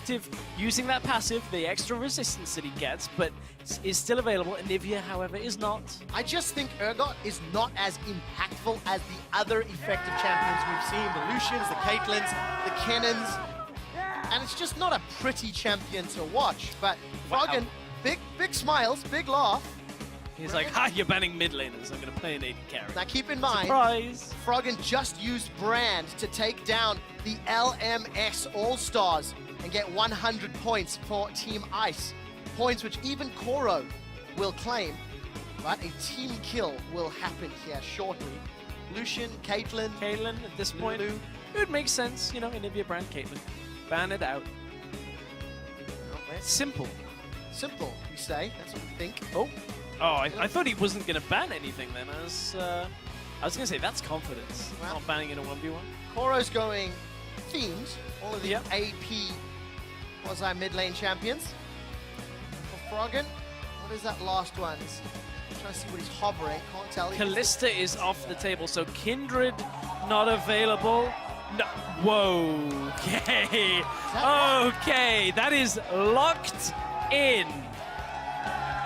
effective using that passive, the extra resistance that he gets, but is still available. Anivia, however, is not. I just think Urgot is not as impactful as the other effective champions we've seen, the Lucians, the Caitlyn's, the Kennons, and it's just not a pretty champion to watch. But Froggen, big smiles, big laugh. He's like, ha, you're banning mid laners, I'm gonna play an AD carry. Now keep in mind, surprise! Froggen just used Brand to take down the LMS All-Stars and get 100 points for Team Ice. Points which even Koro will claim, but a team kill will happen here shortly. Lucian, Caitlyn at this point, it would make sense, you know, Anivia, Brand, Caitlyn. Ban it out. Simple. Simple, we say. That's what we think. Oh, I thought he wasn't going to ban anything then. I was going to say, that's confidence. Well, not banning in a 1v1. Koro's going themed. All of the AP quasi mid lane champions. For Froggen, what is that last one? I'm trying to see what he's hovering. Can't tell. Kalista is off the table, so Kindred not available. No. Whoa. Okay. Okay, that is locked in.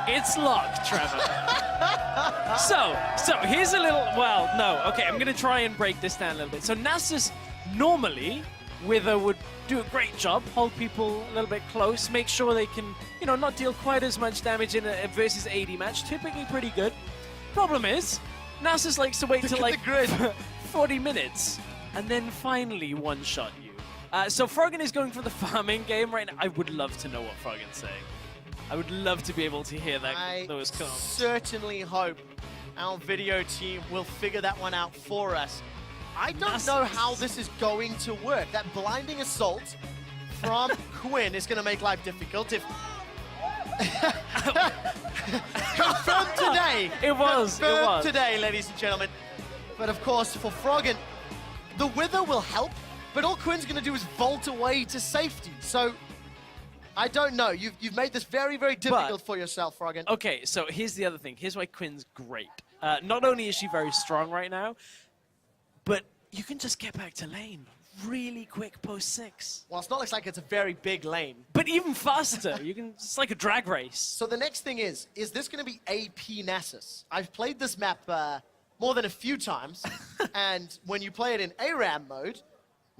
It's locked, Trevor. so here's a little, well, no. Okay, I'm going to try and break this down a little bit. So Nasus, normally, Wither would do a great job, hold people a little bit close, make sure they can, you know, not deal quite as much damage in a versus AD match. Typically pretty good. Problem is, Nasus likes to wait till like 40 minutes and then finally one-shot you. So Froggen is going for the farming game right now. I would love to know what Froggen's saying. I would love to be able to hear that, those comments. I certainly hope our video team will figure that one out for us. I don't know how this is going to work. That blinding assault from Quinn is going to make life difficult. If confirmed today. It was. Confirmed today, ladies and gentlemen. But of course, for Froggen, the Wither will help, but all Quinn's going to do is vault away to safety. So I don't know. You've made this very, very difficult for yourself, Froggen. Okay, so here's the other thing. Here's why Quinn's great. Not only is she very strong right now, but you can just get back to lane really quick post 6. Well, it's not like it's a very big lane. But even faster. You can. It's like a drag race. So the next thing is this going to be AP Nasus? I've played this map more than a few times, and when you play it in ARAM mode,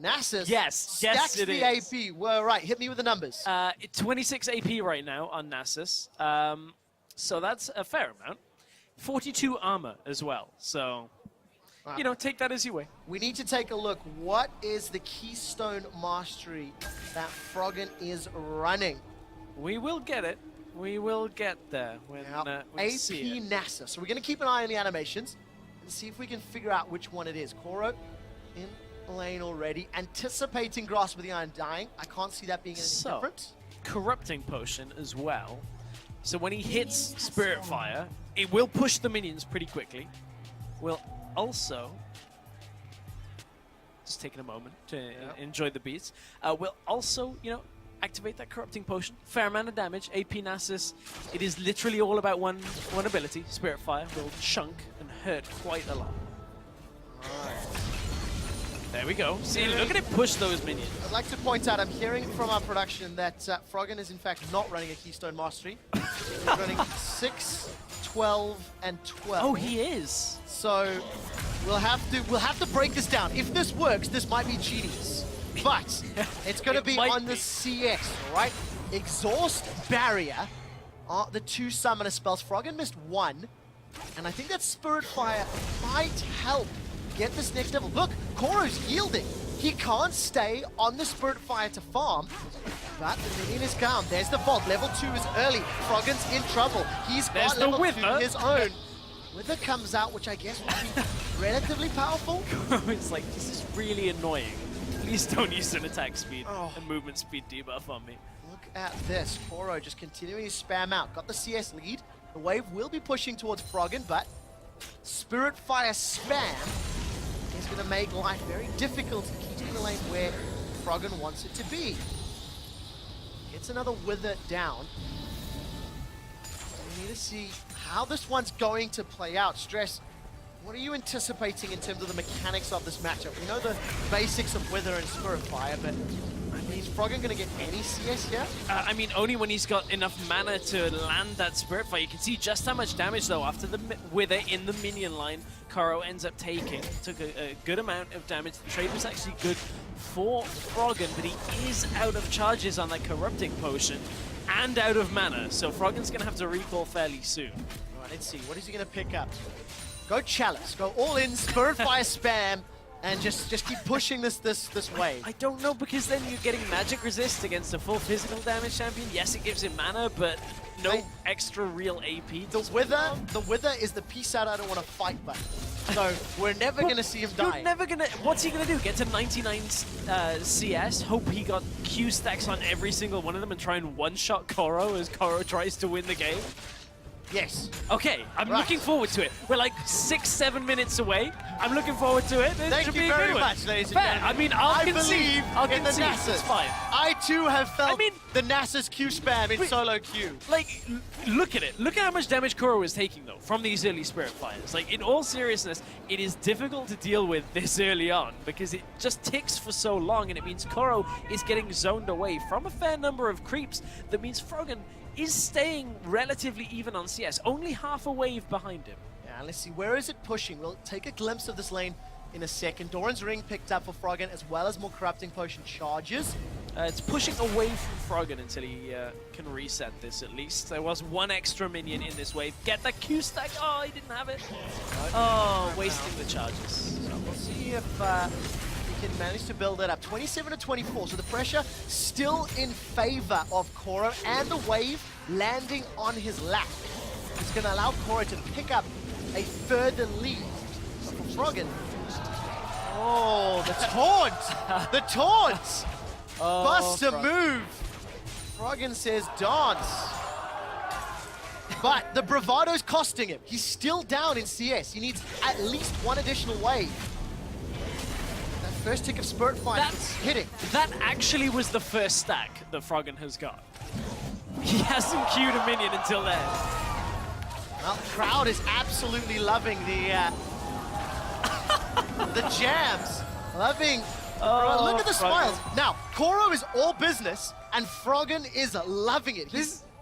Nasus stacks the AP. Well, right, hit me with the numbers. 26 AP right now on Nasus, so that's a fair amount. 42 armor as well, so you know, take that as you will. We need to take a look. What is the Keystone Mastery that Froggen is running? We will get it. We will get there when we see it. AP Nasus. So we're going to keep an eye on the animations and see if we can figure out which one it is. Koro in lane already, anticipating Grasp of the Iron dying. I can't see that being anything different. Corrupting Potion as well. So when he hits Spirit Fire, it will push the minions pretty quickly. Will also, just taking a moment to enjoy the beats, will also, you know, activate that Corrupting Potion. Fair amount of damage. AP Nasus, it is literally all about one ability. Spirit Fire will chunk and hurt quite a lot. There we go. See, look at it push those minions. I'd like to point out, I'm hearing from our production that Froggen is in fact not running a Keystone Mastery. He's running 6, 12, and 12. Oh, he is. So we'll have to break this down. If this works, this might be genius. But it's going to be on the CS, right? Exhaust, Barrier are the 2 summoner spells. Froggen missed 1, and I think that Spirit Fire might help get this next level. Look, Koro's yielding. He can't stay on the Spirit Fire to farm, but the minion is calm. There's the vault. Level 2 is early. Froggen's in trouble. He's got level 2 his own. Wither comes out, which I guess would be relatively powerful. It's like, this is really annoying. Please don't use an attack speed and movement speed debuff on me. Look at this. Koro just continuing to spam out. Got the CS lead. The wave will be pushing towards Froggen, but Spirit Fire spam is going to make life very difficult to keep the lane where Froggen wants it to be. Gets another Wither down. We need to see how this one's going to play out. Stress, what are you anticipating in terms of the mechanics of this matchup? We know the basics of Wither and Spirit Fire, but I mean, Froggen going to get any CS here? I mean, only when he's got enough mana to land that Spirit Fire. You can see just how much damage, though, after the Wither in the minion line, Koro ends up taking. Took a good amount of damage. The trade was actually good for Froggen, but he is out of charges on that Corrupting Potion and out of mana, so Froggen's going to have to recall fairly soon. All right, let's see. What is he going to pick up? Go Chalice. Go all in, Spirit Fire spam. And just keep pushing this wave. I don't know, because then you're getting magic resist against a full physical damage champion. Yes, it gives him mana, but no extra real AP. The Wither is the piece out I don't want to fight button. So we're never going to see him die. You're never going to... What's he going to do? Get to 99 CS, hope he got Q stacks on every single one of them, and try and one-shot Koro as Koro tries to win the game? Yes. Okay, I'm looking forward to it. We're like 6-7 minutes away. I'm looking forward to it. Thank you very much, ladies and gentlemen. I mean, I'll concede. I'll believe in the Nasus. It's fine. I too have felt the Nasus Q spam in solo queue. Like, look at it. Look at how much damage Koro is taking, though, from these early Spirit Fires. Like, in all seriousness, it is difficult to deal with this early on because it just ticks for so long, and it means Koro is getting zoned away from a fair number of creeps. That means Froggen is staying relatively even on CS, only half a wave behind him. Yeah, let's see, where is it pushing? We'll take a glimpse of this lane in a second. Doran's Ring picked up for Froggen, as well as more Corrupting Potion charges. It's pushing away from Froggen until he can reset this, at least. There was one extra minion in this wave. Get the Q stack! Oh, he didn't have it. Oh, wasting the charges. So we'll see if he can manage to build it up. 27-24, so the pressure still in favor of Koro, and the wave landing on his lap. It's going to allow Koro to pick up a further lead. But for Froggen, oh, the taunt! The taunt! Bust a move! Froggen says dance. But the bravado's costing him. He's still down in CS. He needs at least one additional wave. That first tick of Spirit Fire is hitting. That actually was the first stack that Froggen has got. He hasn't queued a minion until then. Well, the crowd is absolutely loving the the jams. Loving. Look at the smiles. Now, Koro is all business, and Froggen is loving it.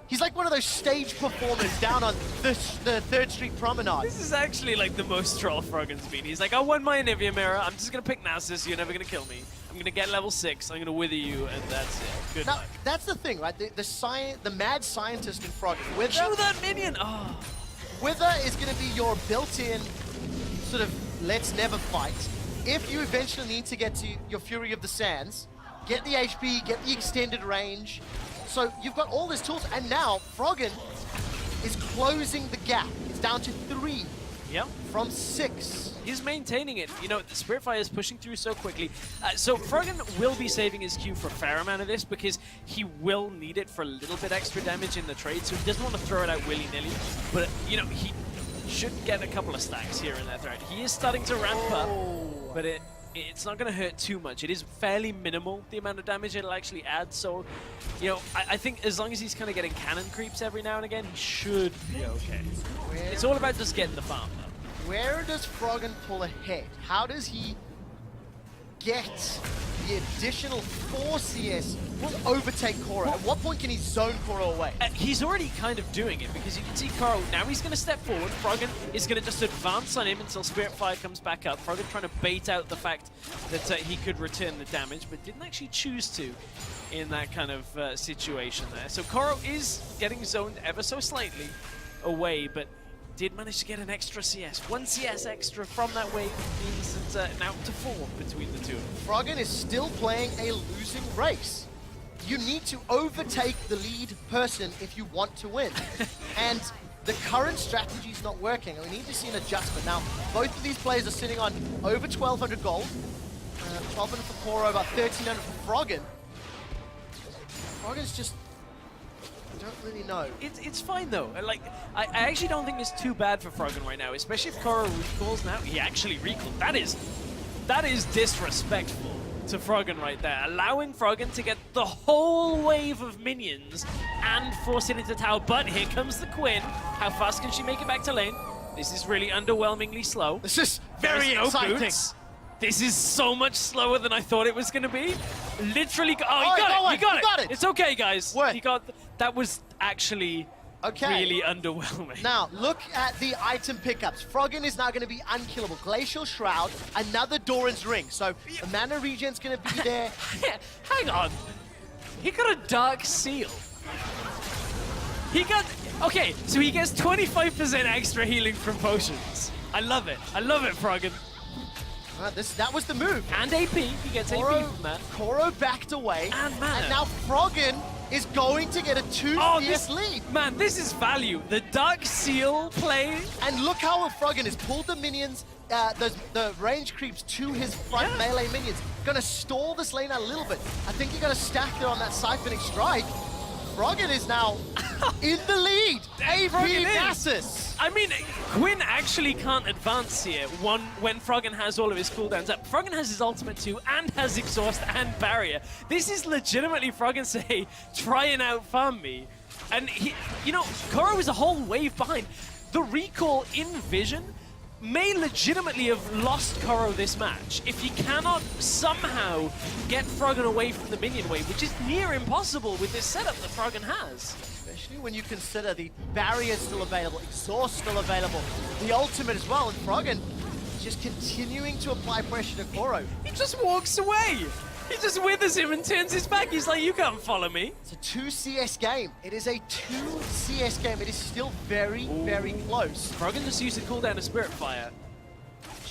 He's like one of those stage performers down on the 3rd Street Promenade. This is actually like the most troll Froggen's been. He's like, I won my Anivia mirror. I'm just going to pick Nasus. You're never going to kill me. I'm going to get level 6. I'm going to wither you, and that's it. Good luck. That's the thing, right? The mad scientist in Froggen. Wither that minion! Oh. Wither is going to be your built-in sort of let's never fight. If you eventually need to get to your Fury of the Sands, get the HP, get the extended range. So you've got all these tools, and now Froggen is closing the gap. It's down to 3 from 6. He's maintaining it. You know, the Spirit Fire is pushing through so quickly. So Froggen will be saving his Q for a fair amount of this because he will need it for a little bit extra damage in the trade, so he doesn't want to throw it out willy-nilly. But, you know, he should get a couple of stacks here in that thread. He is starting to ramp up, but it's not going to hurt too much. It is fairly minimal, the amount of damage it'll actually add. So, you know, I think as long as he's kind of getting cannon creeps every now and again, he should be okay. It's all about just getting the farm, though. Where does Froggen pull ahead? How does he get the additional 4 CS to overtake Koro? At what point can he zone Koro away? He's already kind of doing it, because you can see Koro, now he's going to step forward. Froggen is going to just advance on him until Spirit Fire comes back up. Froggen trying to bait out the fact that he could return the damage, but didn't actually choose to in that kind of situation there. So Koro is getting zoned ever so slightly away, but did manage to get an extra CS. 1 CS extra from that wave means it's now to 4 between the two. Froggen is still playing a losing race. You need to overtake the lead person if you want to win. And the current strategy is not working. We need to see an adjustment. Now, both of these players are sitting on over 1,200 gold. 1,200 for Koro, about 1,300 for Froggen. Froggen's just... I don't really know. It's fine though. Like, I actually don't think it's too bad for Froggen right now, especially if Koro recalls now. He actually recalled. That is disrespectful to Froggen right there. Allowing Froggen to get the whole wave of minions and force it into tower. But here comes the Quinn. How fast can she make it back to lane? This is really underwhelmingly slow. This is very exciting. This is so much slower than I thought it was going to be. Literally, oh, Oh, you got it. It's okay, guys. What? You got that was actually really underwhelming. Now, look at the item pickups. Froggen is now going to be unkillable. Glacial Shroud, another Doran's Ring. So the mana regen's going to be there. Hang on. He got a Dark Seal. He got... Okay, so he gets 25% extra healing from potions. I love it. I love it, Froggen. That was the move. And AP. He gets AP from that. Koro backed away. And mana. And now Froggen is going to get a 2 CS lead. Man, this is value. The Dark Seal play. And look how Froggen has pulled the minions, the range creeps to his front melee minions. Gonna stall this lane a little bit. I think you're gonna stack there on that Siphoning Strike. Froggen is now in the lead. AP Nasus. I mean, Quinn actually can't advance here when Froggen has all of his cooldowns up. Froggen has his ultimate too, and has exhaust and barrier. This is legitimately Froggen say, try and outfarm me. And he, you know, Koro is a whole wave behind. The recall in Vision may legitimately have lost Koro this match if he cannot somehow get Froggen away from the minion wave, which is near impossible with this setup that Froggen has. Especially when you consider the barrier still available, exhaust still available, the ultimate as well, and Froggen just continuing to apply pressure to Koro. He just walks away. He just withers him and turns his back. He's like, you can't follow me. It's a 2 CS game. It is a 2 CS game. It is still very, very close. Froggen just used the cooldown of Spirit Fire.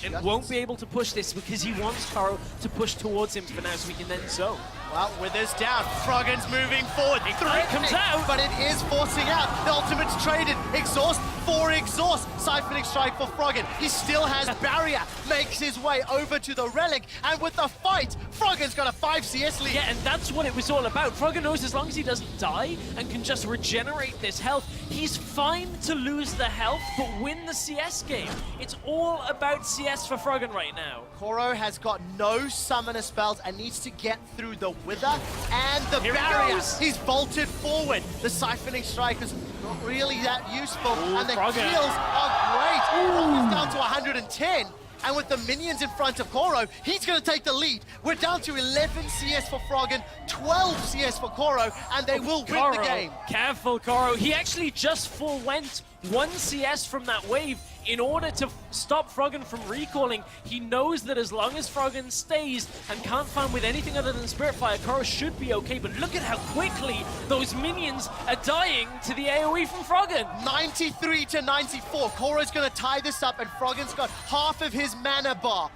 And won't be able to push this because he wants Koro to push towards him for now so he can then zone. Well, Withers down. Froggen's moving forward. It comes out. But it is forcing out. The ultimate's traded. Exhaust for exhaust. Siphoning Strike for Froggen. He still has barrier. Makes his way over to the relic. And with the fight, Froggen's got a 5 CS lead. Yeah, and that's what it was all about. Froggen knows as long as he doesn't die and can just regenerate this health, he's fine to lose the health, but win the CS game. It's all about CS for Froggen right now. Koro has got no summoner spells and needs to get through the Wither and the barrier. He's bolted forward. The Siphoning Strike is not really that useful. And the Froggen. kills are great. Froggen's down to 110. And with the minions in front of Koro, he's going to take the lead. We're down to 11 CS for Froggen, 12 CS for Koro, and they will win the game. Careful, Koro. He actually just forewent 1 CS from that wave in order to stop Froggen from recalling. He knows that as long as Froggen stays and can't farm with anything other than Spirit Fire, Koro should be okay. But look at how quickly those minions are dying to the AoE from Froggen. 93 to 94. Koro's going to tie this up, and Froggen's got half of his mana bar.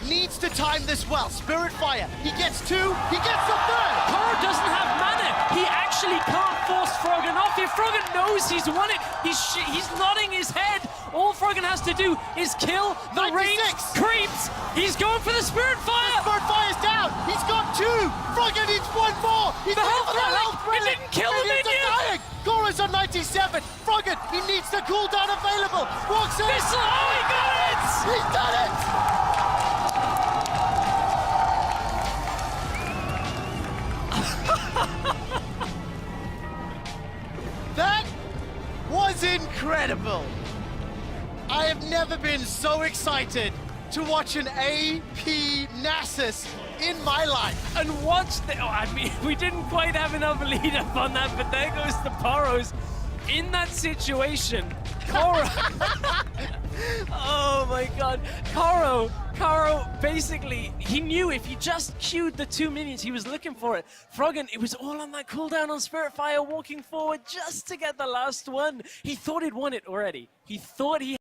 Needs to time this well. Spirit Fire. He gets 2. He gets the 3rd. Koro doesn't have mana. He actually can't force Froggen off. If Froggen knows he's won it, he's nodding his head. All Froggen has to do is kill the 96. range creeps. He's going for the Spirit Fire. The Spirit Fire's down. He's got 2. Froggen needs 1 more. He's The going health for the relic. health relic. It didn't kill the minion. Dying. Koro's on 97. Froggen, he needs the cooldown available. Walks in. Oh, he got it. He's done it. That was incredible. I have never been so excited to watch an AP Nasus in my life. And watch the... Oh, I mean, we didn't quite have enough lead up on that, but there goes the Poros. In that situation, Koro... Oh my god. Koro basically, he knew if he just queued the 2 minions, he was looking for it. Froggen, it was all on that cooldown on Spirit Fire, walking forward just to get the last one. He thought he'd won it already. He thought he